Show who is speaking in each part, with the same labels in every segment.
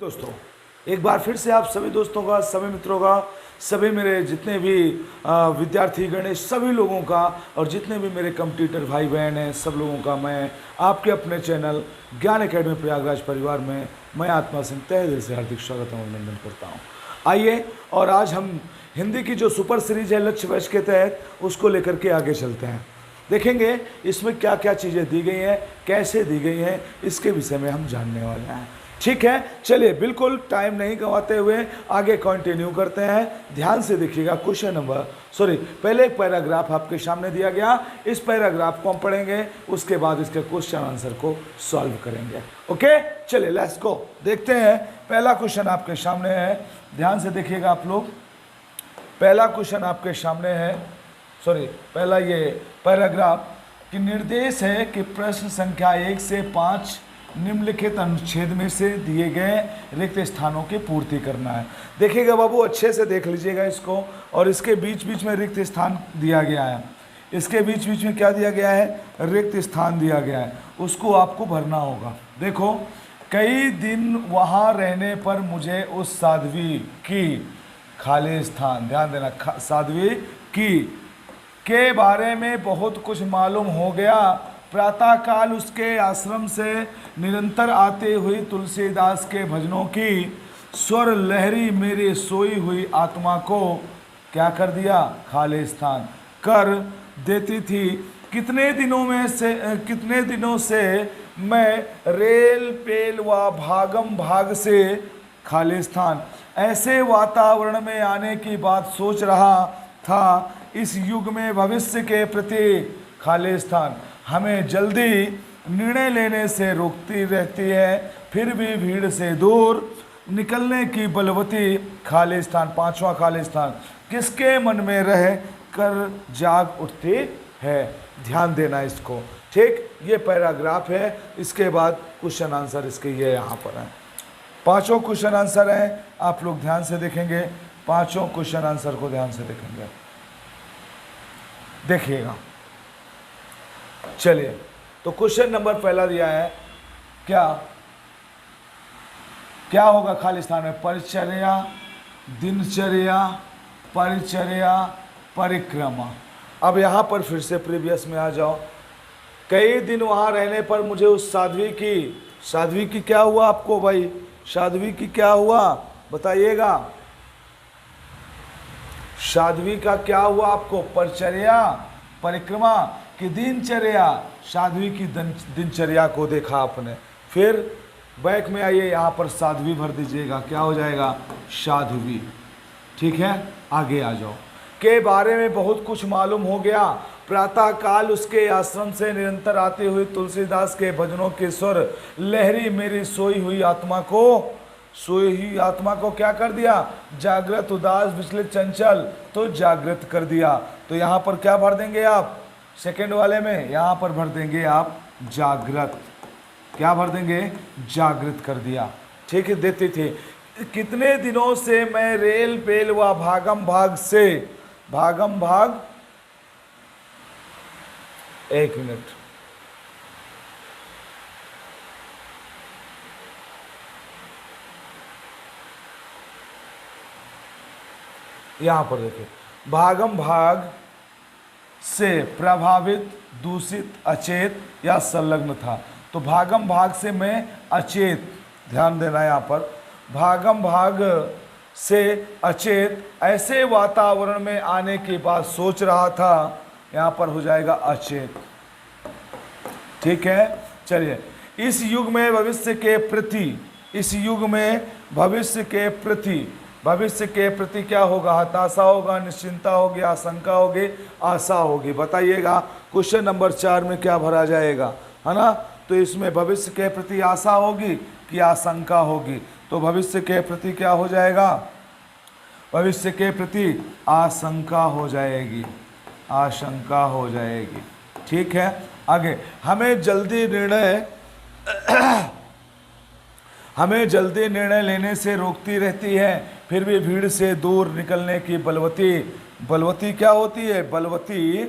Speaker 1: दोस्तों, एक बार फिर से आप सभी दोस्तों का, सभी मित्रों का, सभी मेरे जितने भी विद्यार्थी गण, सभी लोगों का और जितने भी मेरे कंप्यूटर भाई बहन हैं, सब लोगों का मैं आपके अपने चैनल ज्ञान एकेडमी प्रयागराज परिवार में मैं आत्मा सिंह तहे दिल से हार्दिक स्वागत और अभिनंदन करता हूँ। आइए और आज हम हिंदी की जो सुपर सीरीज है लक्ष्य वैश के तहत उसको लेकर के आगे चलते हैं। देखेंगे इसमें क्या क्या चीज़ें दी गई हैं, कैसे दी गई हैं, इसके विषय में हम जानने वाले हैं। ठीक है, चलिए बिल्कुल टाइम नहीं गंवाते हुए आगे कंटिन्यू करते हैं। ध्यान से देखिएगा। क्वेश्चन नंबर पहले एक पैराग्राफ आपके सामने दिया गया, इस पैराग्राफ को हम पढ़ेंगे, उसके बाद इसके क्वेश्चन आंसर को सॉल्व करेंगे। ओके, चलिए लेट्स गो, देखते हैं। पहला क्वेश्चन आपके सामने है, ध्यान से देखिएगा आप लोग। पहला क्वेश्चन आपके सामने है, पहला ये पैराग्राफ कि निर्देश है कि प्रश्न संख्या 1 से 5 निम्नलिखित अनुच्छेद में से दिए गए रिक्त स्थानों की पूर्ति करना है। देखिएगा बाबू, अच्छे से देख लीजिएगा इसको। और इसके बीच बीच में रिक्त स्थान दिया गया है, इसके बीच बीच में क्या दिया गया है, रिक्त स्थान दिया गया है, उसको आपको भरना होगा। देखो, कई दिन वहाँ रहने पर मुझे उस साध्वी की, खाली स्थान, ध्यान देना, साध्वी की के बारे में बहुत कुछ मालूम हो गया। प्रातःकाल उसके आश्रम से निरंतर आते हुई तुलसीदास के भजनों की स्वर लहरी मेरी सोई हुई आत्मा को क्या कर दिया, खाली स्थान कर देती थी। कितने दिनों से मैं रेल पेल व भागम भाग से, खाली स्थान, ऐसे वातावरण में आने की बात सोच रहा था। इस युग में भविष्य के प्रति, खाली स्थान, हमें जल्दी निर्णय लेने से रोकती रहती है, फिर भी भीड़ से दूर निकलने की बलवती, खाली स्थान, पांचवा खाली स्थान, किसके मन में रह कर जाग उठती है। ध्यान देना इसको। ठीक, ये पैराग्राफ है, इसके बाद क्वेश्चन आंसर इसके ये यहाँ पर है। पांचों क्वेश्चन आंसर हैं, आप लोग ध्यान से देखेंगे, पांचों क्वेश्चन आंसर को ध्यान से देखेंगे, देखिएगा। चलिए, तो क्वेश्चन नंबर पहला दिया है, क्या होगा खाली स्थान में, परिचर्या, दिनचर्या, परिचर्या, परिक्रमा। अब यहां पर फिर से प्रीवियस में आ जाओ। कई दिन वहां रहने पर मुझे उस साध्वी की क्या हुआ आपको भाई, साध्वी की क्या हुआ बताइएगा, साध्वी का क्या हुआ आपको, परिचर्या, परिक्रमा की दिनचर्या, साध्वी की दिनचर्या को देखा आपने। फिर बैक में आइए, यहाँ पर साध्वी भर दीजिएगा, क्या हो जाएगा, साध्वी। ठीक है, आगे आ जाओ। के बारे में बहुत कुछ मालूम हो गया। प्रातःकाल उसके आश्रम से निरंतर आते हुए तुलसीदास के भजनों के स्वर लहरी मेरी सोई हुई आत्मा को क्या कर दिया, जागृत, उदास, विचलित, चंचल, तो जागृत कर दिया। तो यहाँ पर क्या भर देंगे आप, सेकंड वाले में यहाँ पर भर देंगे आप जागृत। क्या भर देंगे, जागृत कर दिया। ठीक है, देते थे। कितने दिनों से मैं रेल पेल व भागम भाग से, भागम भाग, एक मिनट, यहां पर देखिए, भागम भाग से प्रभावित, दूषित, अचेत या संलग्न था। तो भागम भाग से मैं अचेत, ध्यान देना यहाँ पर, भागम भाग से अचेत ऐसे वातावरण में आने की बात सोच रहा था, यहाँ पर हो जाएगा अचेत। ठीक है, चलिए। इस युग में भविष्य के प्रति, इस युग में भविष्य के प्रति क्या होगा, हताशा होगा, निश्चिंता होगी, आशंका होगी, आशा होगी। बताइएगा क्वेश्चन नंबर 4 में क्या भरा जाएगा, है ना। तो इसमें भविष्य के प्रति आशा होगी कि आशंका होगी, तो भविष्य के प्रति क्या हो जाएगा, भविष्य के प्रति आशंका हो जाएगी, आशंका हो जाएगी। ठीक है, आगे, हमें जल्दी निर्णय लेने से रोकती रहती है, फिर भी भीड़ से दूर निकलने की बलवती क्या होती है, बलवती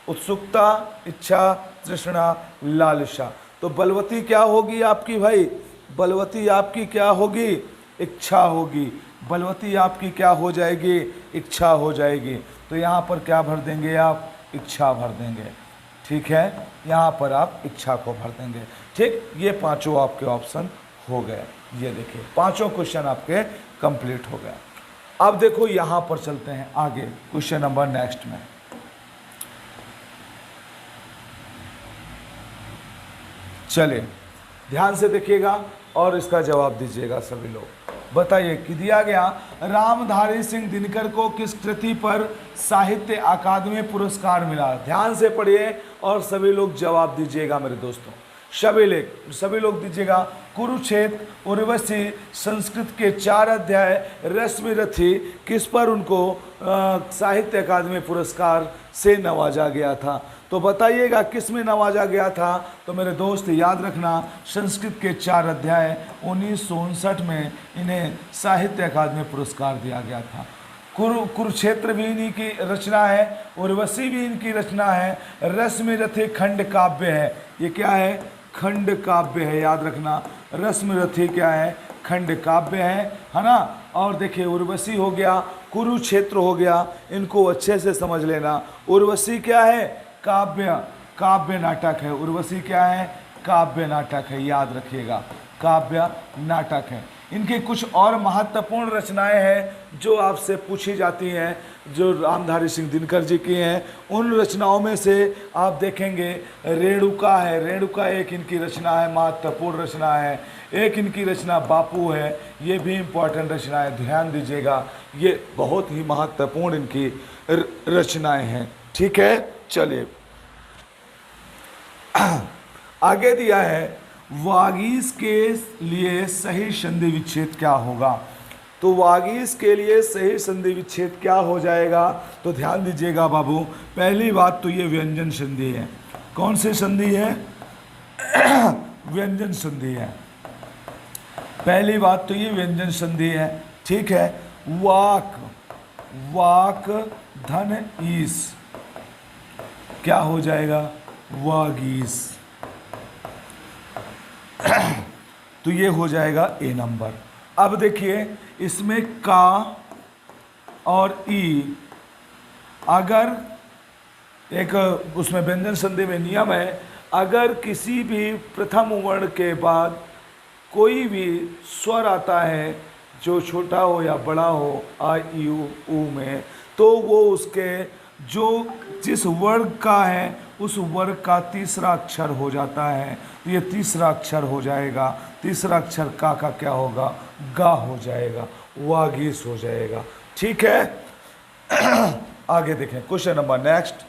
Speaker 1: उत्सुकता, इच्छा, तृष्णा, लालसा। तो बलवती क्या होगी आपकी भाई, बलवती आपकी क्या होगी? इच्छा होगी। बलवती आपकी क्या हो जाएगी? इच्छा हो जाएगी। तो यहाँ पर क्या भर देंगे आप? इच्छा भर देंगे। ठीक है, यहाँ पर आप इच्छा को भर देंगे। ठीक, ये पांचों आपके ऑप्शन हो गए। ये देखिए पांचों क्वेश्चन आपके कंप्लीट हो गए। अब देखो यहाँ पर चलते हैं आगे क्वेश्चन नंबर नेक्स्ट में। चलिए ध्यान से देखिएगा और इसका जवाब दीजिएगा सभी लोग। बताइए कि दिया गया रामधारी सिंह दिनकर को किस कृति पर साहित्य अकादमी पुरस्कार मिला? ध्यान से पढ़िए और सभी लोग जवाब दीजिएगा मेरे दोस्तों। सभी लोग दीजिएगा। कुरुक्षेत्र, उर्वशी, संस्कृत के 4 अध्याय, रश्मिरथी, किस पर उनको साहित्य अकादमी पुरस्कार से नवाजा गया था? तो बताइएगा किस में नवाजा गया था? तो मेरे दोस्त याद रखना, संस्कृत के 4 अध्याय 1959 में इन्हें साहित्य अकादमी पुरस्कार दिया गया था। कुरुक्षेत्र भी इन्हीं की रचना है, उर्वशी भी इनकी रचना है, रश्मिरथी खंड काव्य है। ये क्या है? खंड काव्य है, याद रखना। रश्मिरथी क्या है? खंड काव्य है ना। और देखिए उर्वशी हो गया, कुरुक्षेत्र हो गया, इनको अच्छे से समझ लेना। उर्वशी क्या है? काव्य नाटक है। उर्वशी क्या है? काव्य नाटक है, याद रखिएगा, काव्य नाटक है। इनकी कुछ और महत्वपूर्ण रचनाएं हैं जो आपसे पूछी जाती हैं, जो रामधारी सिंह दिनकर जी की हैं। उन रचनाओं में से आप देखेंगे रेणुका है। रेणुका एक इनकी रचना है, महत्वपूर्ण रचना है। एक इनकी रचना बापू है, ये भी इम्पोर्टेंट रचना है, ध्यान दीजिएगा। ये बहुत ही महत्वपूर्ण इनकी रचनाएं हैं। ठीक है, चलिए आगे दिया है वागीश के लिए सही संधि विच्छेद क्या होगा? तो वागीश के लिए सही संधि विच्छेद क्या हो जाएगा? तो ध्यान दीजिएगा बाबू। पहली बात तो ये व्यंजन संधि है। कौन सी संधि है? व्यंजन संधि है। पहली बात तो ये व्यंजन संधि है। ठीक है, वाक धन ईस क्या हो जाएगा? वागीश। तो ये हो जाएगा ए नंबर। अब देखिए इसमें का और ई, अगर एक उसमें व्यंजन संधि में नियम है, अगर किसी भी प्रथम वर्ण के बाद कोई भी स्वर आता है जो छोटा हो या बड़ा हो आ ई ऊ में, तो वो उसके जो जिस वर्ग का है उस वर्ग का तीसरा अक्षर हो जाता है। तो ये तीसरा अक्षर हो जाएगा। तीसरा अक्षर का क्या होगा? गा हो जाएगा, वागीश हो जाएगा। ठीक है, आगे देखें क्वेश्चन नंबर नेक्स्ट।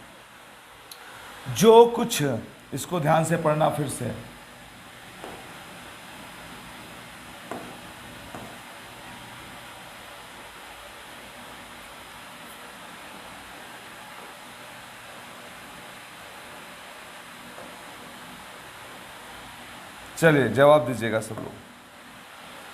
Speaker 1: जो कुछ, इसको ध्यान से पढ़ना फिर से। चलिए जवाब दीजिएगा सब लोग।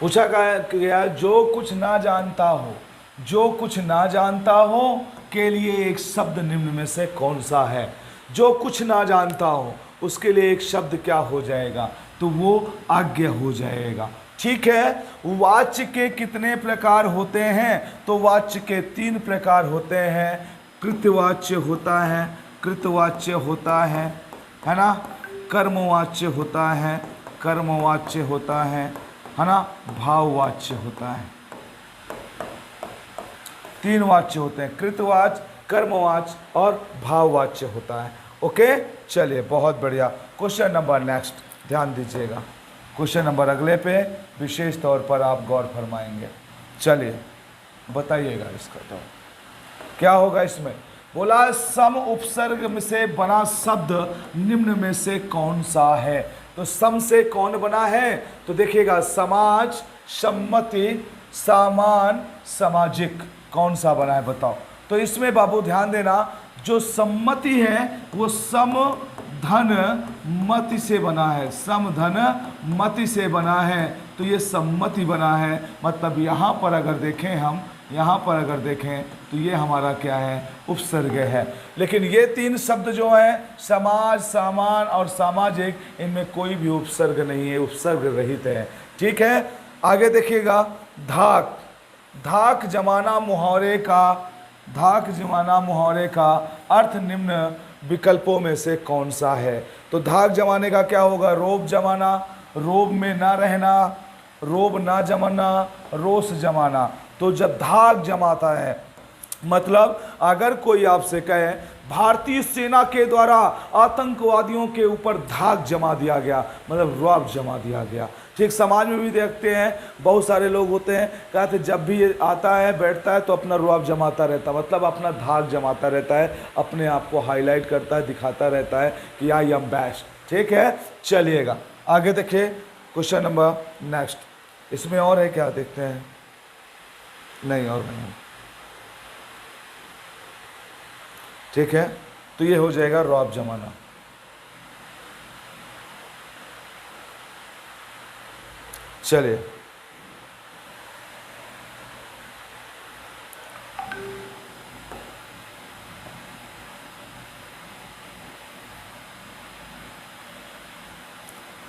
Speaker 1: पूछा गया जो कुछ ना जानता हो, जो कुछ ना जानता हो के लिए एक शब्द निम्न में से कौन सा है? जो कुछ ना जानता हो उसके लिए एक शब्द क्या हो जाएगा? तो वो आज्ञा हो जाएगा। ठीक है, वाच्य के कितने प्रकार होते हैं? तो वाच्य के 3 प्रकार होते हैं। कृतवाच्य होता है, कृतवाच्य होता है ना। कर्मवाच्य होता है, कर्मवाच्य होता है ना। भाववाच्य होता है। 3 वाच्य होते हैं, कृतवाच्य, कर्मवाच्य और भाववाच्य होता है। ओके, चलिए बहुत बढ़िया। क्वेश्चन नंबर नेक्स्ट, ध्यान दीजिएगा। क्वेश्चन नंबर अगले पे विशेष तौर पर आप गौर फरमाएंगे। चलिए बताइएगा इसका तो क्या होगा इसमें। बोला सम उपसर्ग से बना शब्द निम्न में से कौन सा है? तो सम से कौन बना है? तो देखिएगा समाज, सम्मति, सामान, सामाजिक, कौन सा बना है बताओ। तो इसमें बाबू ध्यान देना, जो सम्मति है वो सम धन मति से बना है। सम धन मति से बना है, तो ये सम्मति बना है। मतलब यहाँ पर अगर देखें हम, यहाँ पर अगर देखें तो ये हमारा क्या है? उपसर्ग है। लेकिन ये 3 शब्द जो हैं समाज, सामान और सामाजिक, इनमें कोई भी उपसर्ग नहीं है, उपसर्ग रहित है। ठीक है, आगे देखिएगा धाक। धाक जमाना मुहावरे का, धाक जमाना मुहावरे का अर्थ निम्न विकल्पों में से कौन सा है? तो धाक जमाने का क्या होगा? रोब जमाना, रोब में ना रहना, रोब ना जमाना, रोष जमाना। तो जब धाक जमाता है, मतलब अगर कोई आपसे कहे भारतीय सेना के द्वारा आतंकवादियों के ऊपर धाक जमा दिया गया, मतलब रुआब जमा दिया गया। ठीक, समाज में भी देखते हैं बहुत सारे लोग होते हैं, कहते जब भी ये आता है बैठता है तो अपना रुआब जमाता रहता है, मतलब अपना धाक जमाता रहता है, अपने आप को हाईलाइट करता है, दिखाता रहता है कि आई एम बेस्ट। ठीक है, चलिएगा आगे देखिए क्वेश्चन नंबर नेक्स्ट। इसमें और है क्या, देखते हैं। नहीं और नहीं, ठीक है, तो ये हो जाएगा रुआब जमाना। चलिए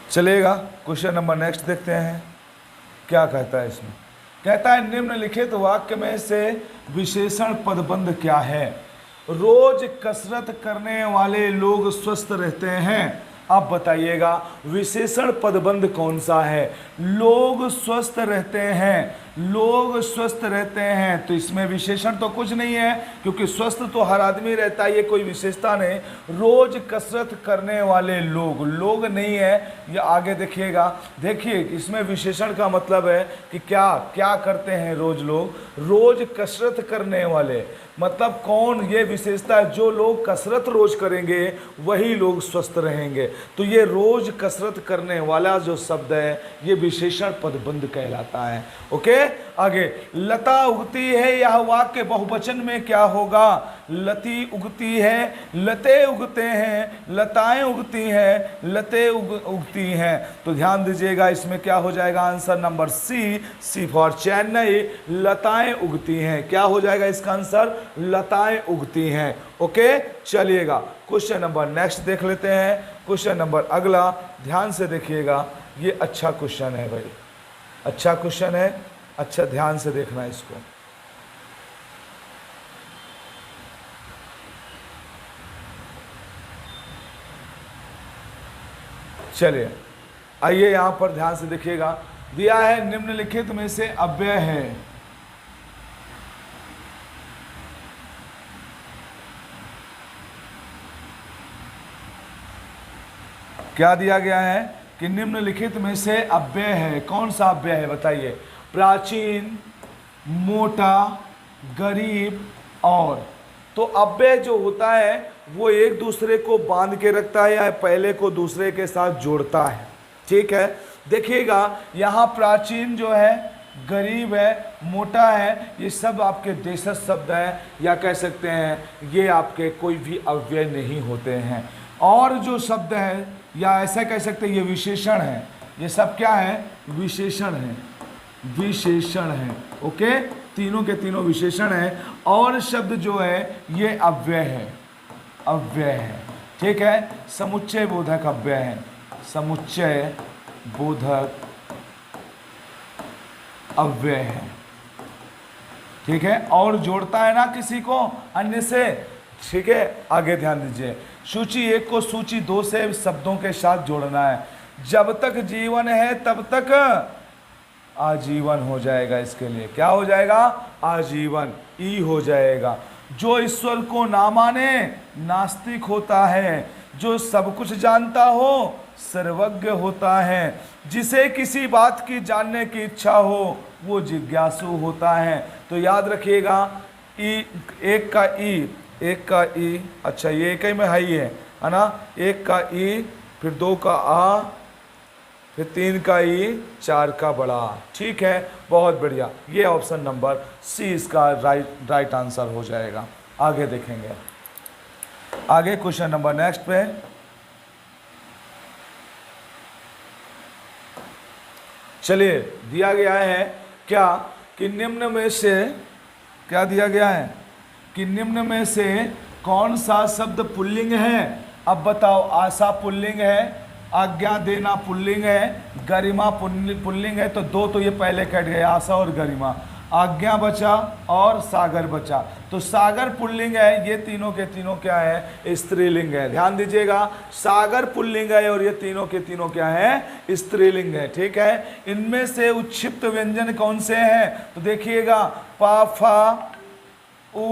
Speaker 1: चलेगा, क्वेश्चन नंबर नेक्स्ट देखते हैं क्या कहता है। इसमें कहता है निम्नलिखित वाक्य में से विशेषण पदबंध क्या है? रोज कसरत करने वाले लोग स्वस्थ रहते हैं। आप बताइएगा विशेषण पदबंध कौन सा है? लोग स्वस्थ रहते हैं, लोग स्वस्थ रहते हैं, तो इसमें विशेषण तो कुछ नहीं है, क्योंकि स्वस्थ तो हर आदमी रहता है, ये कोई विशेषता नहीं। रोज कसरत करने वाले लोग, लोग नहीं है, ये आगे देखिएगा। देखिए इसमें विशेषण का मतलब है कि क्या क्या करते हैं रोज लोग? रोज कसरत करने वाले, मतलब कौन? ये विशेषता है, जो लोग कसरत रोज करेंगे वही लोग स्वस्थ रहेंगे। तो ये रोज कसरत करने वाला जो शब्द है ये विशेषण पदबंध कहलाता है। ओके, आगे लता उगती है, यह वाक्य बहुवचन में क्या होगा? लती उगती है, लते उगते हैं, लताएं उगती हैं, लते उगती हैं। तो ध्यान दीजिएगा इसमें क्या हो जाएगा? Answer number C, C for Chennai, लताएं उगती हैं। क्या हो जाएगा इसका आंसर? लताएं उगती हैं। ओके, चलिएगा क्वेश्चन नंबर नेक्स्ट देख लेते हैं। क्वेश्चन नंबर अगला ध्यान से देखिएगा, ये अच्छा क्वेश्चन है भाई, अच्छा क्वेश्चन है, अच्छा ध्यान से देखना इसको। चलिए आइए यहां पर ध्यान से देखिएगा, दिया है निम्नलिखित में से अव्यय है। क्या दिया गया है कि निम्नलिखित में से अव्यय है। कौन सा अव्यय है बताइए? प्राचीन, मोटा, गरीब और। तो अव्यय जो होता है वो एक दूसरे को बांध के रखता है या पहले को दूसरे के साथ जोड़ता है। ठीक है, देखिएगा यहाँ प्राचीन जो है, गरीब है, मोटा है, ये सब आपके देशज शब्द है, या कह सकते हैं ये आपके कोई भी अव्यय नहीं होते हैं। और जो शब्द है या ऐसा कह सकते हैं ये विशेषण है, ये सब क्या है? विशेषण है, विशेषण है। ओके, तीनों के तीनों विशेषण है, और शब्द जो है ये अव्यय है, अव्यय है। ठीक है, समुच्चय बोधक अव्यय है, समुच्चय बोधक अव्यय है। ठीक है, और जोड़ता है ना किसी को अन्य से। ठीक है, आगे ध्यान दीजिए, सूची एक को सूची दो से शब्दों के साथ जोड़ना है। जब तक जीवन है तब तक आजीवन हो जाएगा, इसके लिए क्या हो जाएगा? आजीवन, ई हो जाएगा। जो ईश्वर को ना माने नास्तिक होता है, जो सब कुछ जानता हो सर्वज्ञ होता है, जिसे किसी बात की जानने की इच्छा हो वो जिज्ञासु होता है। तो याद रखिएगा, ई, एक का ई, एक का ई, अच्छा ये एक ही में हाई है ना, एक का ई, फिर दो का आ, फिर तीन का ई, चार का बड़ा। ठीक है, बहुत बढ़िया, ये ऑप्शन नंबर सी इसका राइट आंसर हो जाएगा। आगे देखेंगे, आगे क्वेश्चन नंबर नेक्स्ट पे। चलिए दिया गया है क्या कि निम्न में से, क्या दिया गया है कि निम्न में से कौन सा शब्द पुल्लिंग है? अब बताओ, आशा पुल्लिंग है, आज्ञा देना पुल्लिंग है, गरिमा पुल्लिंग है, तो दो तो ये पहले कट गए, आशा और गरिमा। आज्ञा बचा और सागर बचा, तो सागर पुल्लिंग है, ये तीनों के तीनों क्या है, स्त्रीलिंग है। ध्यान दीजिएगा, सागर पुल्लिंग है और ये तीनों के तीनों क्या है, स्त्रीलिंग है। ठीक है, इनमें से उच्छिप्त व्यंजन कौन से हैं, तो देखिएगा पा फा उ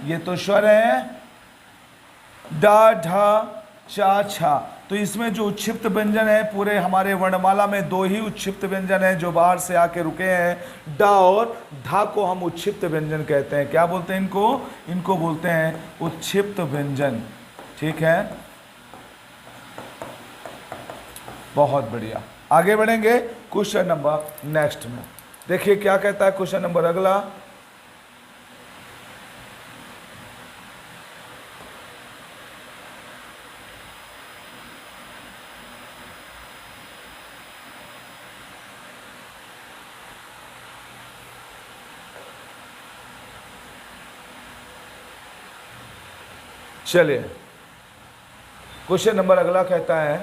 Speaker 1: ये तो स्वर है, डा ढा चा छा, तो इसमें जो उच्छिप्त व्यंजन है पूरे हमारे वर्णमाला में दो ही उच्छिप्त व्यंजन है जो बाहर से आके रुके हैं, डा और धा को हम उच्छिप्त व्यंजन कहते हैं। क्या बोलते हैं इनको, इनको बोलते हैं उच्छिप्त व्यंजन। ठीक है, बहुत बढ़िया, आगे बढ़ेंगे क्वेश्चन नंबर नेक्स्ट में। देखिए क्या कहता है क्वेश्चन नंबर अगला, चलिए क्वेश्चन नंबर अगला कहता है,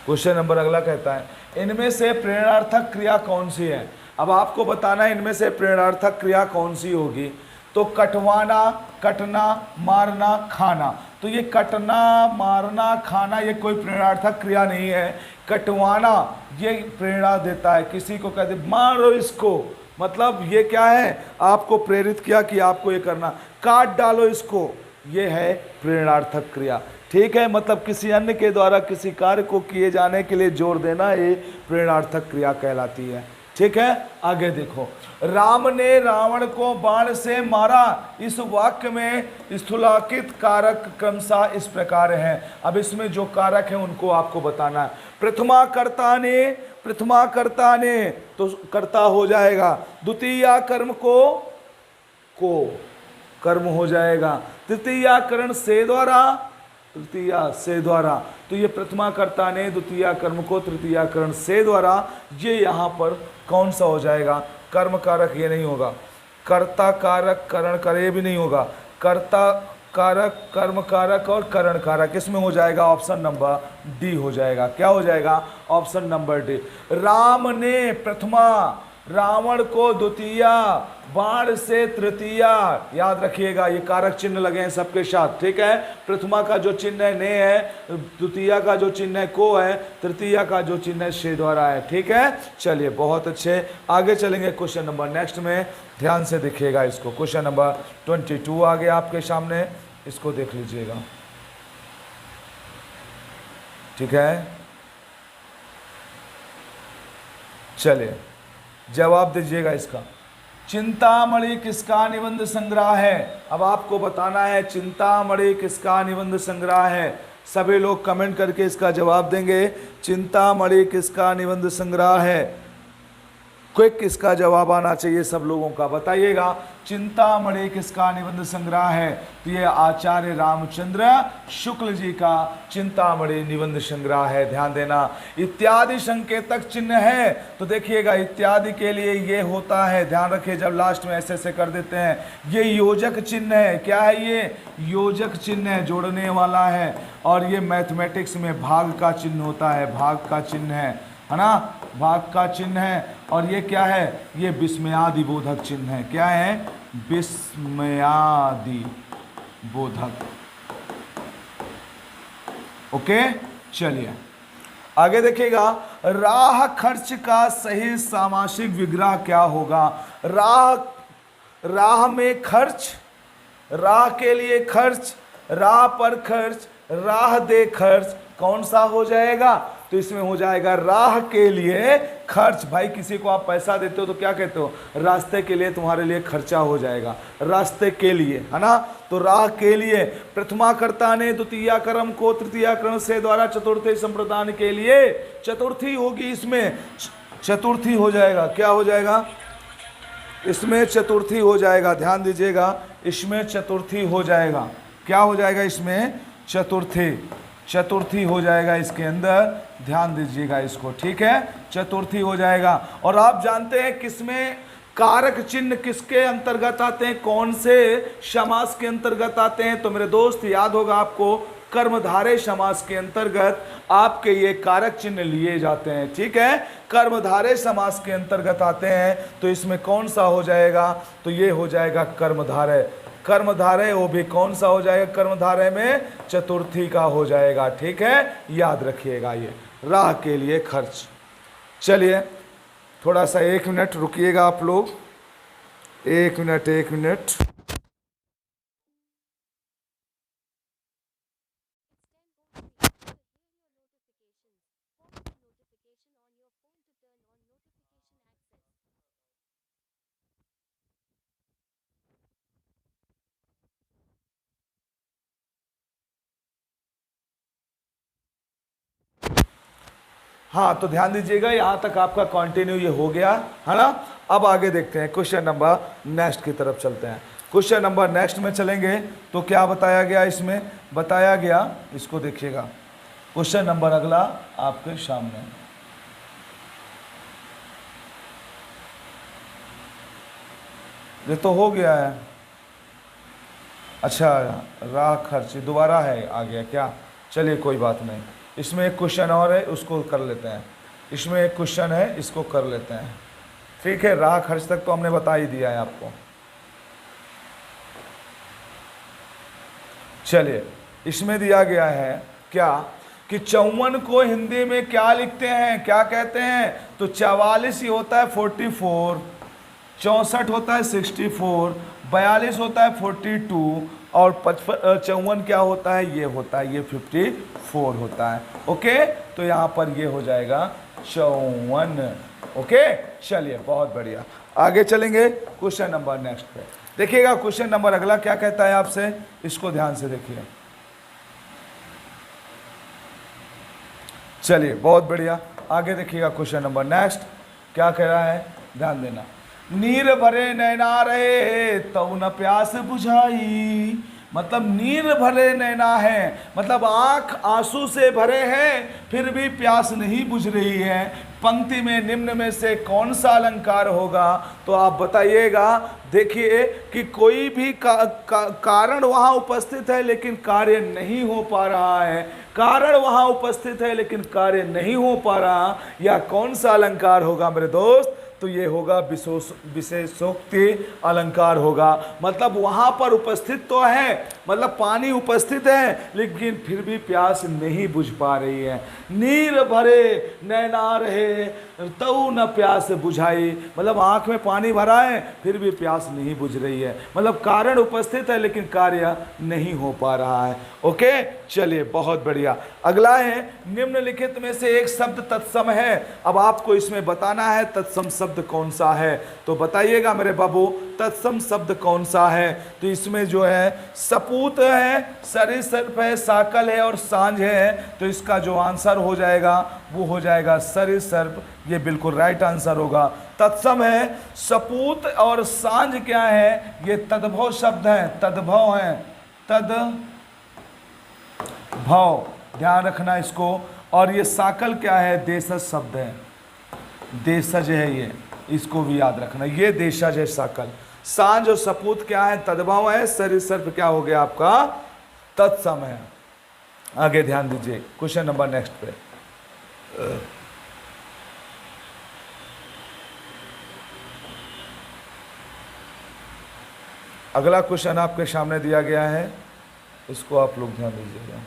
Speaker 1: क्वेश्चन नंबर अगला कहता है इनमें से प्रेरणार्थक क्रिया कौन सी है। अब आपको बताना है इनमें से प्रेरणार्थक क्रिया कौन सी होगी, तो कटवाना, कटना, मारना, खाना, तो ये कटना, मारना, खाना ये कोई प्रेरणार्थक क्रिया नहीं है। कटवाना ये प्रेरणा देता है, किसी को कहते मारो इसको, मतलब ये क्या है, आपको प्रेरित किया कि आपको ये करना, काट डालो इसको, ये है प्रेरणार्थक क्रिया। ठीक है, मतलब किसी अन्य के द्वारा किसी कार्य को किए जाने के लिए जोर देना, ये प्रेरणार्थक क्रिया कहलाती है। ठीक है, आगे देखो, राम ने रावण को बाण से मारा, इस वाक्य में स्थूलाकित कारक क्रमशः इस प्रकार हैं। अब इसमें जो कारक हैं उनको आपको बताना है। प्रथमा कर्ता ने तो कर्ता हो जाएगा, द्वितीया कर्म को कर्म हो जाएगा, तृतीया करण से द्वारा, तृतीया से द्वारा, तो ये प्रथमा कर्ता ने, द्वितीया कर्म को, तृतीया करण से द्वारा, ये यहाँ पर कौन सा हो जाएगा, कर्म कारक ये नहीं होगा, कर्ता कारक करण करे भी नहीं होगा, कर्ता कारक, कर्म कारक और करण कारक, इसमें हो जाएगा ऑप्शन नंबर डी हो जाएगा। क्या हो जाएगा, ऑप्शन नंबर डी। राम ने प्रथमा, रावण को द्वितीया, बाण से तृतीया, याद रखिएगा ये कारक चिन्ह लगे हैं सबके साथ। ठीक है, प्रथमा का जो चिन्ह है ने है, द्वितीया का जो चिन्ह है को है, तृतीया का जो चिन्ह है से द्वारा है। ठीक है, चलिए बहुत अच्छे, आगे चलेंगे क्वेश्चन नंबर नेक्स्ट में, ध्यान से देखिएगा इसको। क्वेश्चन नंबर 22 आ गया आपके सामने, इसको देख लीजिएगा। ठीक है, चलिए जवाब दीजिएगा इसका। चिंतामणि किसका निबंध संग्रह है, अब आपको बताना है चिंतामणि किसका निबंध संग्रह है। सभी लोग कमेंट करके इसका जवाब देंगे, चिंतामणि किसका निबंध संग्रह है। क्विक इसका जवाब आना चाहिए सब लोगों का, बताइएगा चिंतामणि किसका निबंध संग्रह है, तो ये आचार्य रामचंद्र शुक्ल जी का चिंतामणि निबंध संग्रह है। ध्यान देना, इत्यादि संकेतक चिन्ह है, तो देखिएगा इत्यादि के लिए ये होता है, ध्यान रखिए जब लास्ट में ऐसे ऐसे कर देते हैं, ये योजक चिन्ह है। क्या है ये, योजक चिन्ह है, जोड़ने वाला है, और ये मैथमेटिक्स में भाग का चिन्ह होता है, भाग का चिन्ह है ना, भाग का चिन्ह है। और ये क्या है, ये विस्मयादि बोधक चिन्ह है। क्या है, विस्मयादि बोधक। ओके, चलिए आगे देखिएगा, राह खर्च का सही सामासिक विग्रह क्या होगा। राह में खर्च, राह के लिए खर्च, राह पर खर्च, राह दे खर्च, कौन सा हो जाएगा, तो इसमें हो जाएगा राह के लिए खर्च। भाई किसी को आप पैसा देते हो तो क्या कहते हो, रास्ते के लिए तुम्हारे लिए खर्चा हो जाएगा, रास्ते के लिए, है ना, तो राह के लिए। प्रथमा कर्ता ने द्वितीया कर्म को तृतीया कर्म से द्वारा चतुर्थी संप्रदान के लिए, चतुर्थी होगी, इसमें चतुर्थी हो जाएगा। क्या हो जाएगा, इसमें चतुर्थी हो जाएगा, ध्यान दीजिएगा, इसमें चतुर्थी हो जाएगा। क्या हो जाएगा, इसमें चतुर्थी हो जाएगा इसके अंदर, ध्यान दीजिएगा इसको। ठीक है, चतुर्थी हो जाएगा। और आप जानते हैं किसमें कारक चिन्ह किसके अंतर्गत आते हैं, कौन से समास के अंतर्गत आते हैं? तो मेरे दोस्त याद होगा आपको, कर्मधारय समास के अंतर्गत आपके ये कारक चिन्ह लिए जाते हैं। ठीक है, कर्मधारय समास के अंतर्गत आते हैं। तो इसमें कौन सा हो जाएगा? तो ये हो जाएगा कर्मधारय। कर्मधारय वो भी कौन सा हो जाएगा? कर्मधारय में चतुर्थी का हो जाएगा। ठीक है, याद रखिएगा ये राह के लिए खर्च। चलिए थोड़ा सा 1 मिनट रुकिएगा आप लोग, 1 मिनट 1 मिनट। हाँ, तो ध्यान दीजिएगा, यहाँ तक आपका कंटिन्यू ये हो गया है ना। अब आगे देखते हैं, क्वेश्चन नंबर नेक्स्ट की तरफ चलते हैं। क्वेश्चन नंबर नेक्स्ट में चलेंगे तो क्या बताया गया? इसमें बताया गया, इसको देखिएगा, क्वेश्चन नंबर अगला आपके सामने। ये तो हो गया है। अच्छा, राह खर्च दोबारा है, आ गया क्या? चलिए कोई बात नहीं, इसमें एक क्वेश्चन और है, उसको कर लेते हैं। इसमें एक क्वेश्चन है, इसको कर लेते हैं। ठीक है, राह खर्च तक तो हमने बता ही दिया है आपको। चलिए, इसमें दिया गया है क्या कि 54 को हिंदी में क्या लिखते हैं, क्या कहते हैं? तो 44 ही होता है 44, 64 होता है 64, 42 होता है 42 और 54 क्या होता है? ये होता है, ये 54 होता है। ओके, तो यहाँ पर ये हो जाएगा 54। ओके, चलिए बहुत बढ़िया, आगे चलेंगे क्वेश्चन नंबर नेक्स्ट पे। देखिएगा क्वेश्चन नंबर अगला क्या कहता है आपसे, इसको ध्यान से देखिए। चलिए बहुत बढ़िया, आगे देखिएगा क्वेश्चन नंबर नेक्स्ट क्या कह रहा है, ध्यान देना। नीर भरे नैना रहे तब न प्यास बुझाई, मतलब नीर भरे नैना है, मतलब आंख आंसू से भरे हैं फिर भी प्यास नहीं बुझ रही है। पंक्ति में निम्न में से कौन सा अलंकार होगा? तो आप बताइएगा। देखिए कि कोई भी कारण वहाँ उपस्थित है लेकिन कार्य नहीं हो पा रहा है, कारण वहाँ उपस्थित है लेकिन कार्य नहीं हो पा रहा, या कौन सा अलंकार होगा मेरे दोस्त? तो ये होगा विशेषोक्ति अलंकार होगा। मतलब वहाँ पर उपस्थित तो है, मतलब पानी उपस्थित है लेकिन फिर भी प्यास नहीं बुझ पा रही है। नीर भरे नैना रहे तऊ न प्यास बुझाई, मतलब आँख में पानी भरा है फिर भी प्यास नहीं बुझ रही है, मतलब कारण उपस्थित है लेकिन कार्य नहीं हो पा रहा है। ओके, चलिए बहुत बढ़िया। अगला है, निम्नलिखित में से एक शब्द तत्सम है। अब आपको इसमें बताना है तत्सम शब्द कौन सा है, तो बताइएगा मेरे बाबू तत्सम शब्द कौन सा है। तो इसमें जो है सपूत है, सरीसृप है, साकल है और सांझ है। तो इसका जो आंसर हो जाएगा वो हो जाएगा सरीसृप, ये बिल्कुल राइट आंसर होगा। तत्सम है, सपूत और सांझ क्या है? ये तद्भव शब्द हैं, तद्भव हैं, तद्भव, ध्यान रखना इसको। और ये साकल क्या है? देशज शब्द है, देशज है ये, इसको भी याद रखना, ये देशज है साकल। सांझ और सपूत क्या है? तद्भव है। सरीसृप क्या हो गया आपका? तत्सम है। आगे ध्यान दीजिए क्वेश्चन नंबर नेक्स्ट पे। अगला क्वेश्चन आपके सामने दिया गया है, इसको आप लोग ध्यान दीजिएगा।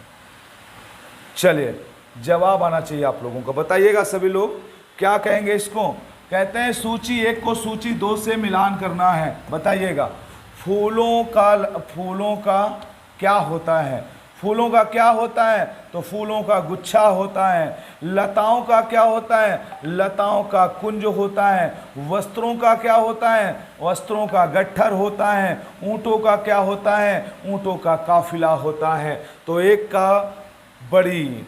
Speaker 1: चलिए जवाब आना चाहिए आप लोगों को, बताइएगा सभी लोग क्या कहेंगे इसको। कहते हैं सूची 1 को सूची 2 से मिलान करना है, बताइएगा। फूलों का क्या होता है? फूलों का क्या होता है? तो फूलों का गुच्छा होता है। लताओं का क्या होता है? लताओं का कुंज होता है। वस्त्रों का क्या होता है? वस्त्रों का गट्ठर होता है। ऊँटों का क्या होता है? ऊँटों का काफिला होता है। तो एक का बड़ी,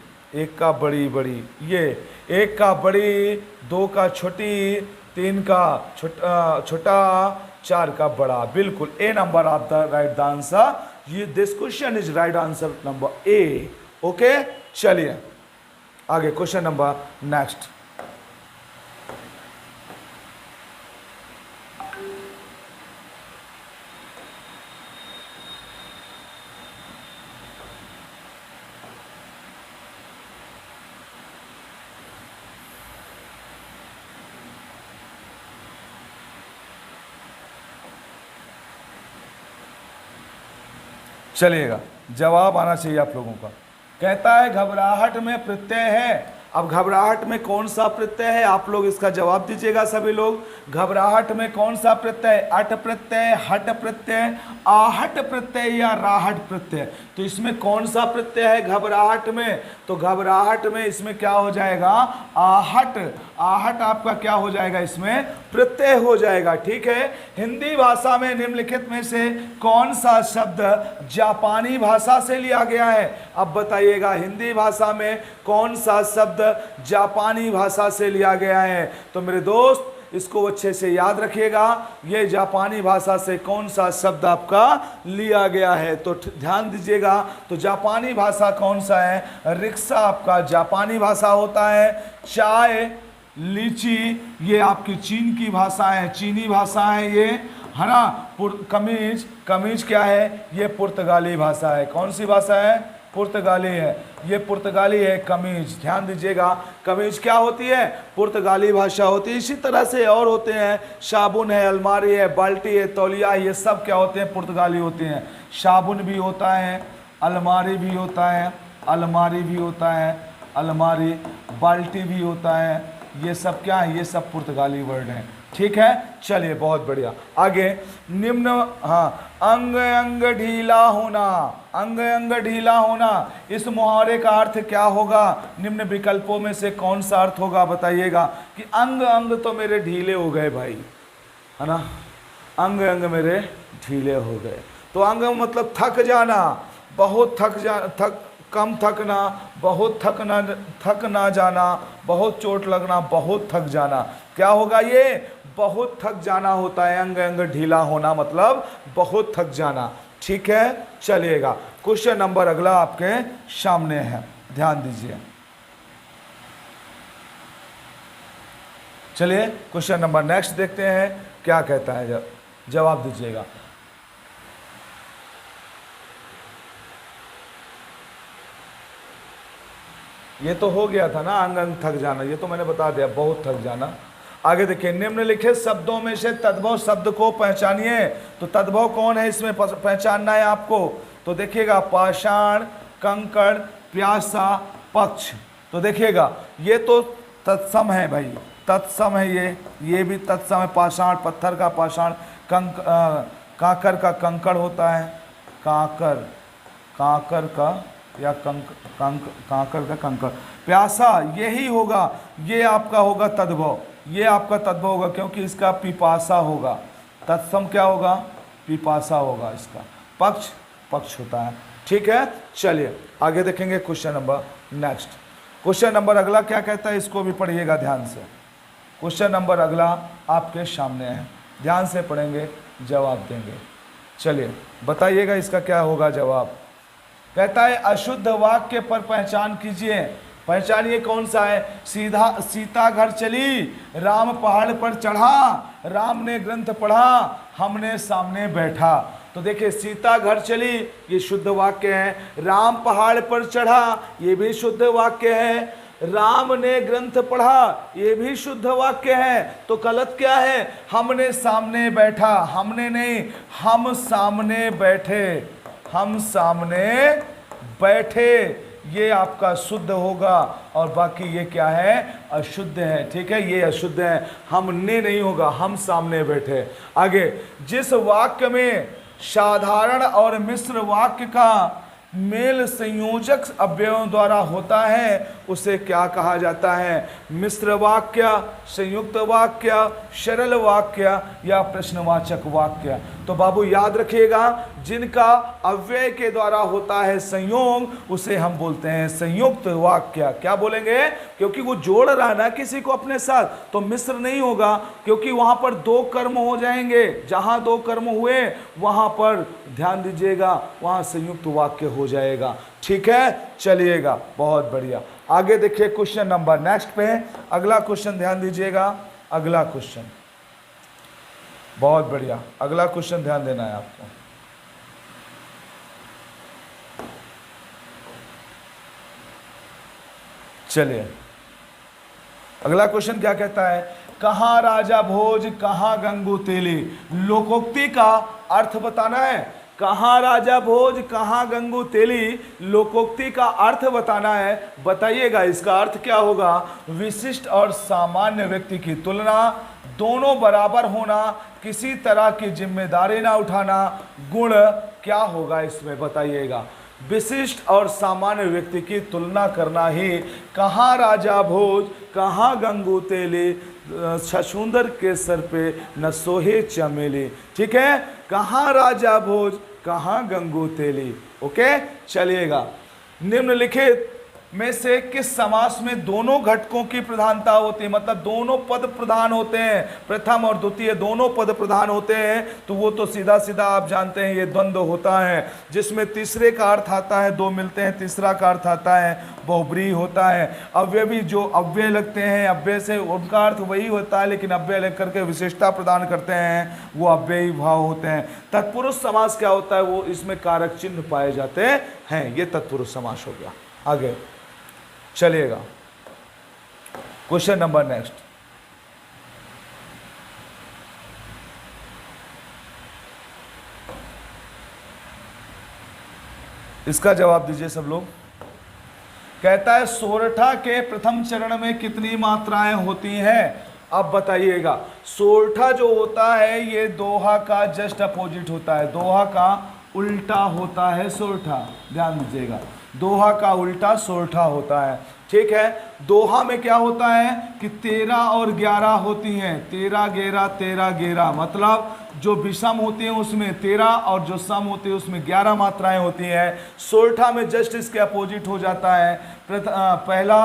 Speaker 1: ये एक का बड़ी, 2 का छोटी, 3 का छोटा, 4 का बड़ा। बिल्कुल A number of the right answer, ये this question is right answer number A. Okay, चलिए आगे क्वेश्चन नंबर नेक्स्ट। चलिएगा, जवाब आना चाहिए आप लोगों का। कहता है घबराहट में प्रत्यय है। अब घबराहट में कौन सा प्रत्यय है, आप लोग इसका जवाब दीजिएगा सभी लोग। घबराहट में कौन सा प्रत्यय, अट प्रत्यय, हट प्रत्यय, आहट प्रत्यय या राहट प्रत्यय। तो इसमें कौन सा प्रत्यय है घबराहट में, तो घबराहट में इसमें क्या हो जाएगा, आहट। आहट आपका क्या हो जाएगा, इसमें प्रत्यय हो जाएगा। ठीक है। हिंदी भाषा में निम्नलिखित में से कौन सा शब्द जापानी भाषा से लिया गया है। अब बताइएगा, हिंदी भाषा में कौन सा शब्द जापानी भाषा से लिया गया है। तो मेरे दोस्त इसको अच्छे से याद रखिएगा, ये जापानी भाषा से कौन सा शब्द आपका लिया गया है। तो ध्यान दीजिएगा, तो जापानी भाषा कौन सा है, रिक्शा आपका जापानी भाषा होता है। चाय, लीची ये आपकी चीन की भाषा है, चीनी भाषा है ये, है ना। कमीज, कमीज क्या है, ये पुर्तगाली भाषा है। कौन सी भाषा है, पुर्तगाली है, ये पुर्तगाली है कमीज। ध्यान दीजिएगा, कमीज क्या होती है, पुर्तगाली भाषा होती है। इसी तरह से और होते हैं, साबुन है, अलमारी है, बाल्टी है, तौलिया है, ये सब क्या होते हैं, पुर्तगाली होते हैं। साबुन भी होता है, अलमारी भी होता है, अलमारी भी होता है, अलमारी, बाल्टी भी होता है, ये सब क्या है, ये सब पुर्तगाली वर्ड हैं। ठीक है, चलिए बहुत बढ़िया। आगे निम्न, हाँ, अंग अंग ढीला होना, अंग अंग ढीला होना, इस मुहावरे का अर्थ क्या होगा, निम्न विकल्पों में से कौन सा अर्थ होगा बताइएगा। कि अंग अंग तो मेरे ढीले हो गए भाई, है ना, अंग अंग मेरे ढीले हो गए। तो अंग मतलब थक जाना, बहुत थक कम थकना, बहुत थक ना जाना, बहुत चोट लगना, बहुत थक जाना। क्या होगा ये, बहुत थक जाना होता है। अंग अंग ढीला होना मतलब बहुत थक जाना। ठीक है, चलिएगा। क्वेश्चन नंबर अगला आपके सामने है, ध्यान दीजिए। चलिए क्वेश्चन नंबर नेक्स्ट देखते हैं क्या कहता है, जवाब दीजिएगा। ये तो हो गया था ना, अंग अंग थक जाना, ये तो मैंने बता दिया, बहुत थक जाना। आगे देखिए, निम्नलिखित शब्दों में से तद्भव शब्द को पहचानिए। तो तद्भव कौन है, इसमें पहचानना है आपको। तो देखिएगा, पाषाण, कंकड़, प्यासा, पक्ष। तो देखिएगा, ये तो तत्सम है भाई, तत्सम है ये भी तत्सम है। पाषाण, पत्थर का पाषाण, काकर का कंकड़ होता है, काकर का या काकर का कंकड़। प्यासा यही होगा, ये आपका होगा तद्भव, ये आपका तद्भव होगा, क्योंकि इसका पिपासा होगा। तत्सम क्या होगा, पिपासा होगा इसका। पक्ष, पक्ष होता है। ठीक है, चलिए आगे देखेंगे question number next. Question number अगला क्या कहता है, इसको भी पढ़िएगा ध्यान से। क्वेश्चन नंबर अगला आपके सामने है, ध्यान से पढ़ेंगे, जवाब देंगे। चलिए बताइएगा इसका क्या होगा जवाब। कहता है अशुद्ध वाक्य पर पहचान कीजिए। पहचानिए कौन सा है। सीता घर चली, राम पहाड़ पर चढ़ा, राम ने ग्रंथ पढ़ा, हमने सामने बैठा। तो देखिए, सीता घर चली ये शुद्ध वाक्य है, राम पहाड़ पर चढ़ा ये भी शुद्ध वाक्य है, राम ने ग्रंथ पढ़ा ये भी शुद्ध वाक्य है। तो गलत क्या है, हमने सामने बैठा, हमने नहीं, हम सामने बैठे, हम सामने बैठे, ये आपका शुद्ध होगा। और बाकी ये क्या है, अशुद्ध है। ठीक है, ये अशुद्ध है, हमने नहीं होगा, हम सामने बैठे। आगे, जिस वाक्य में साधारण और मिश्र वाक्य का मेल संयोजक अव्ययों द्वारा होता है उसे क्या कहा जाता है। मिश्र वाक्य, संयुक्त वाक्य, सरल वाक्य या प्रश्नवाचक वाक्य। तो बाबू याद रखिएगा, जिनका अव्यय के द्वारा होता है संयोग उसे हम बोलते हैं संयुक्त वाक्य। क्या बोलेंगे, क्योंकि वो जोड़ रहा है ना किसी को अपने साथ, तो मिश्र नहीं होगा, क्योंकि वहां पर दो कर्म हो जाएंगे। जहां दो कर्म हुए वहां पर ध्यान दीजिएगा, वहां संयुक्त वाक्य हो जाएगा। ठीक है, चलिएगा, बहुत बढ़िया। आगे देखिए क्वेश्चन नंबर नेक्स्ट पे, अगला क्वेश्चन ध्यान दीजिएगा, अगला क्वेश्चन, बहुत बढ़िया, अगला क्वेश्चन ध्यान देना है आपको। चलिए अगला क्वेश्चन क्या कहता है, कहाँ राजा भोज कहाँ गंगू तेली। लोकोक्ति का अर्थ बताना है। कहाँ राजा भोज, कहाँ गंगू तेली, लोकोक्ति का अर्थ बताना है। बताइएगा इसका अर्थ क्या होगा। विशिष्ट और सामान्य व्यक्ति की तुलना, दोनों बराबर होना, किसी तरह की जिम्मेदारी ना उठाना, गुण क्या होगा इसमें बताइएगा। विशिष्ट और सामान्य व्यक्ति की तुलना करना ही कहाँ राजा भोज, कहाँ गंगू तेली, छछूंदर के सर पे न सोहे चमेली। ठीक है, कहाँ राजा भोज, कहाँ गंगू तेली। ओके, चलिएगा। निम्नलिखित में से किस समास में दोनों घटकों की प्रधानता होती है, मतलब दोनों पद प्रधान होते हैं, प्रथम और द्वितीय दोनों पद प्रधान होते हैं, तो वो तो सीधा सीधा आप जानते हैं ये द्वंद्व होता है, जिसमें तीसरे का अर्थ आता है, दो मिलते हैं, तीसरा का अर्थ आता है बहुब्रीहि होता है। अव्यय भी जो अव्यय लगते हैं, अव्यय से उनका अर्थ वही होता है, लेकिन अव्यय लग करके विशेषता प्रदान करते हैं, वो अव्ययी भाव होते हैं। तत्पुरुष समास क्या होता है, वो इसमें कारक चिन्ह पाए जाते हैं, ये तत्पुरुष समास हो गया। आगे चलिएगा, क्वेश्चन नंबर नेक्स्ट। इसका जवाब दीजिए सब लोग। कहता है सोरठा के प्रथम चरण में कितनी मात्राएं होती हैं। अब बताइएगा, सोरठा जो होता है ये दोहा का जस्ट अपोजिट होता है, दोहा का उल्टा होता है सोरठा, ध्यान दीजिएगा, दोहा का उल्टा सोरठा होता है। ठीक है, दोहा में क्या होता है कि 13 और 11 होती हैं, 13 11 13 11, मतलब जो विषम होती हैं उसमें 13 और जो सम होती है उसमें 11 मात्राएं होती हैं। सोरठा में जस्ट इसके अपोजिट हो जाता है, पहला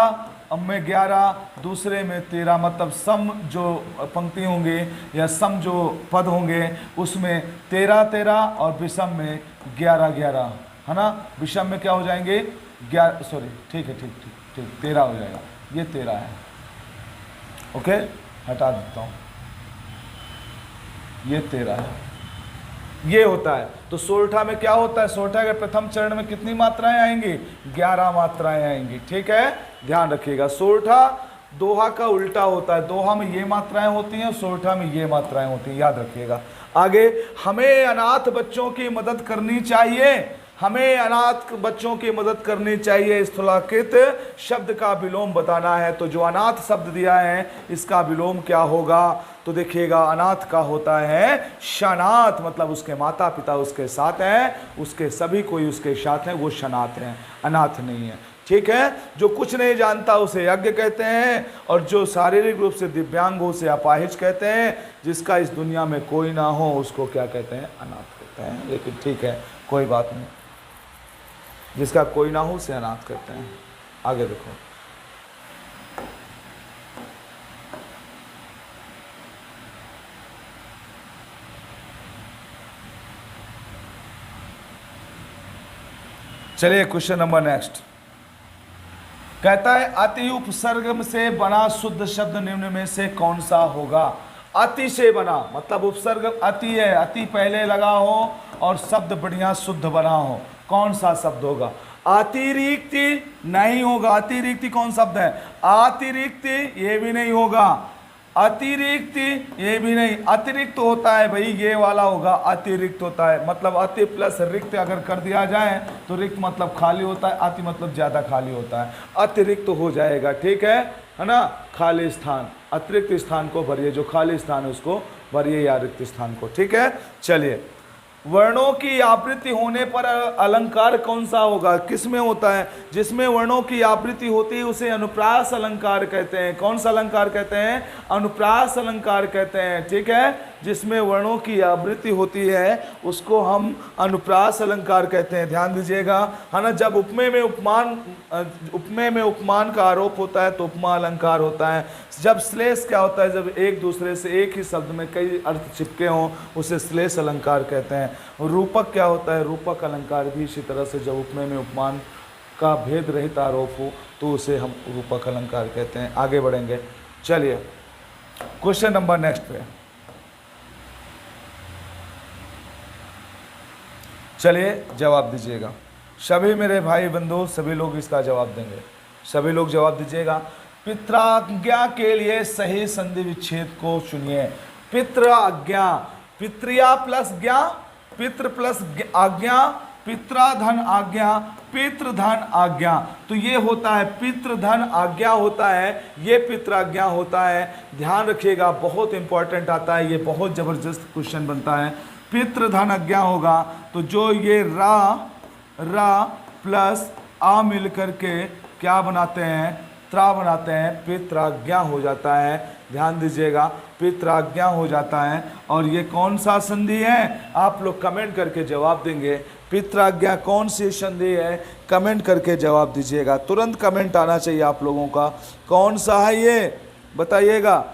Speaker 1: में 11, दूसरे में 13, मतलब सम जो पंक्ति होंगे या सम जो पद होंगे उसमें 13 13 और विषम में 11 11, है ना। विषम में क्या हो जाएंगे 11, सॉरी ठीक है, ठीक ठीक ठीक 13 हो जाएगा, ये 13 है। ओके, हटा देता हूँ, ये 13 है, ये होता है। तो सोरठा में क्या होता है, सोरठा के प्रथम चरण में कितनी मात्राएं आएंगी, 11 मात्राएं आएंगी। ठीक है, ध्यान रखिएगा। सोरठा दोहा का उल्टा होता है, दोहा में ये मात्राएं होती हैं, सोरठा में ये मात्राएं होती हैं, याद रखिएगा। आगे, हमें अनाथ बच्चों की मदद करनी चाहिए, हमें अनाथ बच्चों की मदद करनी चाहिए, स्थूलाकृत शब्द का विलोम बताना है। तो जो अनाथ शब्द दिया है इसका विलोम क्या होगा, तो देखिएगा, अनाथ का होता है शनाथ, मतलब उसके माता पिता उसके साथ हैं, उसके सभी कोई उसके साथ हैं, वो शनाथ हैं, अनाथ नहीं है। ठीक है, जो कुछ नहीं जानता उसे यज्ञ कहते हैं, और जो शारीरिक रूप से दिव्यांग हो उसे अपाहिज कहते हैं, जिसका इस दुनिया में कोई ना हो उसको क्या कहते हैं, अनाथ कहते हैं। लेकिन ठीक है, कोई बात नहीं, जिसका कोई ना हो उसे अनाथ कहते हैं। आगे देखो, चलिए क्वेश्चन नंबर नेक्स्ट। कहता है अति उपसर्ग से बना शुद्ध शब्द निम्न में से कौन सा होगा। अति से बना मतलब उपसर्ग अति है, अति पहले लगा हो और शब्द बढ़िया शुद्ध बना हो, कौन सा शब्द होगा। अतिरिक्ति नहीं होगा, अतिरिक्ति कौन शब्द है, अतिरिक्ति ये भी नहीं होगा, अतिरिक्ति ये भी नहीं, अतिरिक्त होता है भाई, ये वाला होगा, अतिरिक्त होता है, मतलब अति प्लस रिक्त अगर कर दिया जाए तो रिक्त मतलब खाली होता है, अति मतलब ज्यादा खाली होता है, अतिरिक्त हो जाएगा। ठीक है ना, खाली स्थान, अतिरिक्त स्थान को भरिए, जो खाली स्थान है उसको भरिए या रिक्त स्थान को। ठीक है, चलिए, वर्णों की आवृत्ति होने पर अलंकार कौन सा होगा, किस में होता है, जिसमें वर्णों की आवृत्ति होती है उसे अनुप्रास अलंकार कहते हैं। कौन सा अलंकार कहते हैं, अनुप्रास अलंकार कहते हैं। ठीक है, जिसमें वर्णों की आवृत्ति होती है उसको हम अनुप्रास अलंकार कहते हैं, ध्यान दीजिएगा, है ना। जब उपमेय में उपमान का आरोप होता है तो उपमा अलंकार होता है। जब श्लेष क्या होता है, जब एक दूसरे से एक ही शब्द में कई अर्थ चिपके हों उसे श्लेष अलंकार कहते हैं। रूपक क्या होता है, रूपक अलंकार भी इसी तरह से, जब उपमेय में उपमान का भेद रहित आरोप हो तो उसे हम रूपक अलंकार कहते हैं। आगे बढ़ेंगे, चलिए क्वेश्चन नंबर नेक्स्ट पे, चलिए जवाब दीजिएगा। सभी मेरे भाई बंधु सभी लोग इसका जवाब देंगे, सभी लोग जवाब दीजिएगा। पित्राज्ञा के लिए सही संधि विच्छेद को चुनिए। पित्राज्ञा, पित्रिया प्लस ज्ञा पितृ प्लस आज्ञा, पित्राधन आज्ञा, पितृधन आज्ञा। तो ये होता है पितृधन आज्ञा होता है, ये पितृआज्ञा होता है। ध्यान रखिएगा, बहुत इंपॉर्टेंट आता है, ये बहुत जबरदस्त क्वेश्चन बनता है। पितृधन आज्ञा होगा तो जो ये रा प्लस आ मिल करके क्या बनाते हैं, त्रा बनाते हैं, पितृआज्ञा हो जाता है। ध्यान दीजिएगा, पितृआज्ञा हो जाता है। और ये कौन सा संधि है, आप लोग कमेंट करके जवाब देंगे। पितृआज्ञा कौन सी संधि है, कमेंट करके जवाब दीजिएगा। तुरंत कमेंट आना चाहिए आप लोगों का, कौन सा है ये बताइएगा।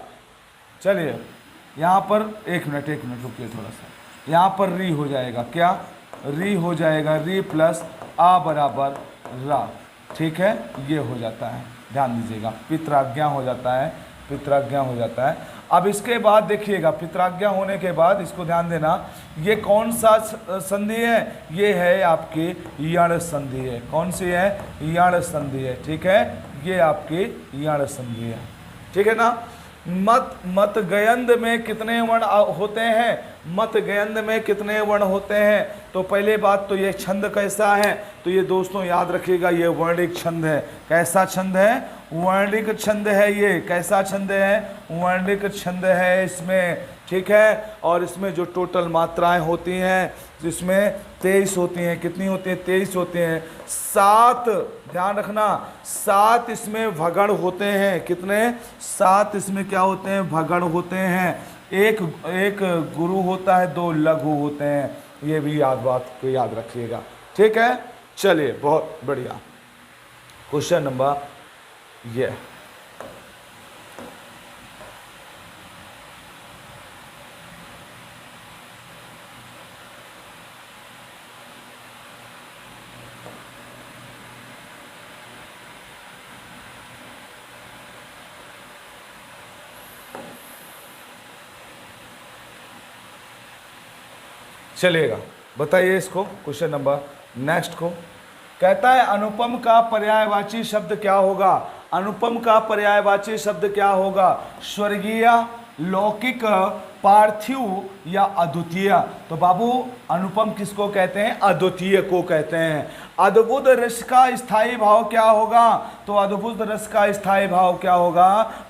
Speaker 1: चलिए यहाँ पर एक मिनट रुकिए थोड़ा सा, यहाँ पर री हो जाएगा, क्या री हो जाएगा, री प्लस आ बराबर रा, ठीक है, ये हो जाता है। ध्यान दीजिएगा, पितृआज्ञा हो जाता है, पितृआज्ञा हो जाता है। अब इसके बाद देखिएगा, पितृआज्ञा होने के बाद इसको ध्यान देना, ये कौन सा संधि है, ये है आपकी यण संधि है। कौन सी है, यण संधि है, ठीक है, ये आपकी यण संधि है, ठीक है ना। मत गयंद में कितने वर्ण होते हैं, मत गयंद में कितने वर्ण होते हैं। तो पहले बात तो ये छंद कैसा है, तो ये दोस्तों याद रखिएगा, ये वर्णिक छंद है। कैसा छंद है, वर्णिक छंद है। ये कैसा छंद है, वर्णिक छंद है इसमें, ठीक है। और इसमें जो टोटल मात्राएं होती हैं, जिसमें 23 होती हैं, कितनी होती हैं, 23 होती हैं। 7, ध्यान रखना, 7 इसमें भगण होते हैं। कितने, 7 इसमें क्या होते हैं, भगण होते हैं। एक गुरु होता है, 2 लघु होते हैं। ये भी बात को याद रखिएगा, ठीक है। चलिए बहुत बढ़िया, क्वेश्चन नंबर ये चलिएगा, बताइए इसको, क्वेश्चन नंबर नेक्स्ट को। कहता है अनुपम का पर्यायवाची शब्द क्या होगा, अनुपम का पर्यायवाची शब्द क्या होगा, स्वर्गीय, लौकिक, पार्थिव या अद्वितीय। तो बाबू अनुपम किसको कहते हैं, अद्वितीय को कहते हैं। अद्भुत रस का स्थायी भाव क्या होगा, तो अद्भुत रस का स्थायी भाव क्या होगा,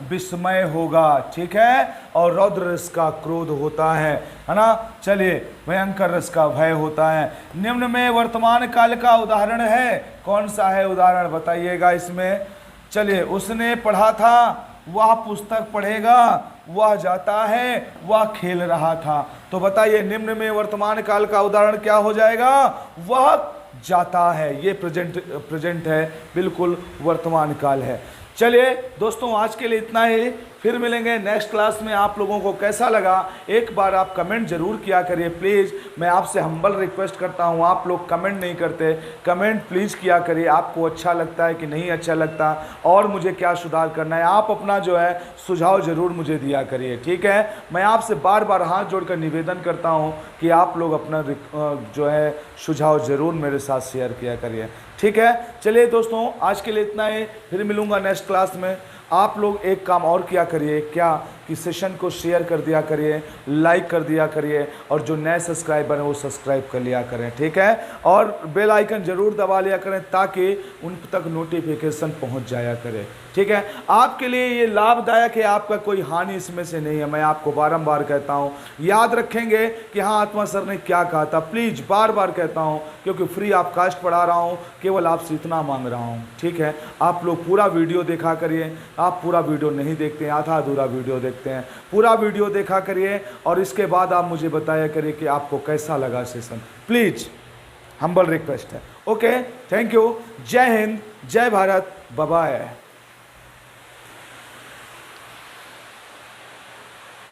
Speaker 1: विस्मय होगा, ठीक है। और रौद्र रस का क्रोध होता है ना। चलिए, भयंकर रस का भय होता है। निम्न में वर्तमान काल का उदाहरण है, कौन सा है उदाहरण बताइएगा इसमें। चलिए, उसने पढ़ा था, वह पुस्तक पढ़ेगा, वह जाता है, वह खेल रहा था। तो बताइए निम्न में वर्तमान काल का उदाहरण क्या हो जाएगा, वह जाता है। ये प्रेजेंट है, बिल्कुल वर्तमान काल है। चलिए दोस्तों, आज के लिए इतना ही, फिर मिलेंगे नेक्स्ट क्लास में। आप लोगों को कैसा लगा एक बार आप कमेंट जरूर किया करिए प्लीज़। मैं आपसे हम्बल रिक्वेस्ट करता हूँ, आप लोग कमेंट नहीं करते, कमेंट प्लीज़ किया करिए। आपको अच्छा लगता है कि नहीं अच्छा लगता, और मुझे क्या सुधार करना है, आप अपना जो है सुझाव ज़रूर मुझे दिया करिए, ठीक है। मैं आपसे बार बार हाथ जोड़कर निवेदन करता हूँ कि आप लोग अपना जो है सुझाव ज़रूर मेरे साथ शेयर किया करिए, ठीक है। चलिए दोस्तों, आज के लिए इतना ही, फिर मिलूँगा नेक्स्ट क्लास में। आप लोग एक काम और किया करिए, क्या कि सेशन को शेयर कर दिया करिए, लाइक कर दिया करिए, और जो नए सब्सक्राइबर हैं वो सब्सक्राइब कर लिया करें, ठीक है। और बेल आइकन ज़रूर दबा लिया करें ताकि उन तक नोटिफिकेशन पहुंच जाया करे, ठीक है। आपके लिए ये लाभदायक है, आपका कोई हानि इसमें से नहीं है। मैं आपको बारंबार कहता हूँ, याद रखेंगे कि हाँ आत्मा सर ने क्या कहा था, प्लीज़ बार बार कहता हूँ, क्योंकि फ्री आप कास्ट पढ़ा रहा हूँ, केवल आपसे इतना मांग रहा हूँ, ठीक है। आप लोग पूरा वीडियो देखा करिए, आप पूरा वीडियो नहीं देखते हैं, आधा अधूरा वीडियो देखते हैं, पूरा वीडियो देखा करिए। और इसके बाद आप मुझे बताया करिए कि आपको कैसा लगा सेशन, प्लीज़ हम्बल रिक्वेस्ट है। ओके, थैंक यू, जय हिंद, जय भारत, बाय बाय।